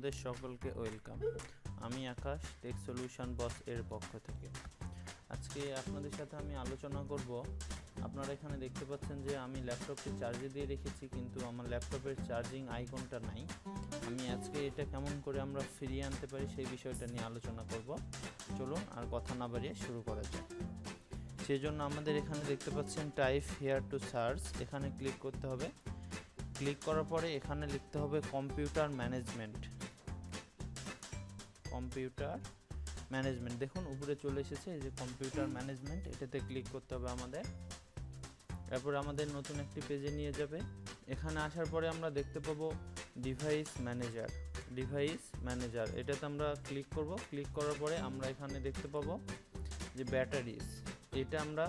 আপনাদের সকলকে ওয়েলকাম। আমি আকাশ, টেক সলিউশন বস এর পক্ষ থেকে। আজকে আপনাদের সাথে আমি আলোচনা করব, আপনারা এখানে দেখতে পাচ্ছেন যে আমি ল্যাপটপটি চার্জে দিয়ে রেখেছি, কিন্তু আমার ল্যাপটপের চার্জিং আইকনটা নাই। আমি আজকে এটা কেমন করে আমরা ফিরিয়ে আনতে পারি সেই বিষয়টা নিয়ে আলোচনা করব। চলুন আর কথা না বাড়িয়ে শুরু করা যাক। সেই জন্য আমাদের এখানে দেখতে পাচ্ছেন টাইপ হিয়ার টু সার্চ, এখানে ক্লিক করতে হবে। ক্লিক করার পরে এখানে লিখতে হবে কম্পিউটার ম্যানেজমেন্ট। দেখুন উপরে চলে এসেছে এই যে কম্পিউটার ম্যানেজমেন্ট, এটাতে ক্লিক করতে হবে আমাদের। তারপর আমাদের নতুন একটি পেজে নিয়ে যাবে। এখানে আসার পরে আমরা দেখতে পাবো ডিভাইস ম্যানেজার, এটাতে আমরা ক্লিক করব। ক্লিক করার পরে আমরা এখানে দেখতে পাবো যে ব্যাটারিজ, এটা আমরা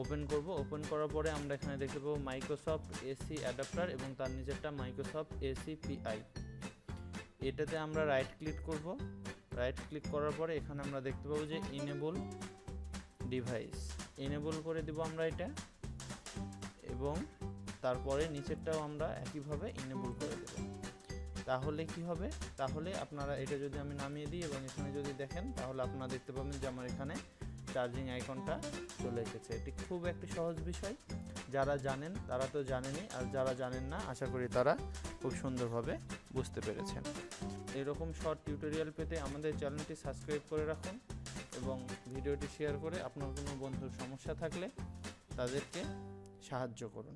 ওপেন করব। ওপেন করার পরে আমরা এখানে দেখতে পাবো মাইক্রোসফট এসি অ্যাডাপ্টার এবং তার নিচেরটা মাইক্রোসফট এসি পিআই। এটাতে আমরা রাইট ক্লিক করব। রাইট ক্লিক করার পরে এখানে আমরা দেখতে পাবো যে ইনেবল ডিভাইস, এনেবল করে দেব আমরা এটা, এবং তারপরে নিচেরটাও আমরা একইভাবে ইনেবল করে দেব। তাহলে কি হবে, তাহলে আপনারা এটা যদি আমি নামিয়ে দিই এবং এখানে যদি দেখেন, তাহলে আপনারা দেখতে পাবেন যে আমার এখানে চার্জিং আইকনটা চলে এসেছে। এটি খুব একটি সহজ বিষয়, যারা জানেন তারা তো জানেনই, আর যারা জানেন না আশা করি তারা খুব সুন্দরভাবে বুঝতে পেরেছেন। এরকম শর্ট টিউটোরিয়াল পেতে আমাদের চ্যানেলটি সাবস্ক্রাইব করে রাখুন এবং ভিডিওটি শেয়ার করে আপনার কোনো বন্ধুর সমস্যা থাকলে তাদেরকে সাহায্য করুন।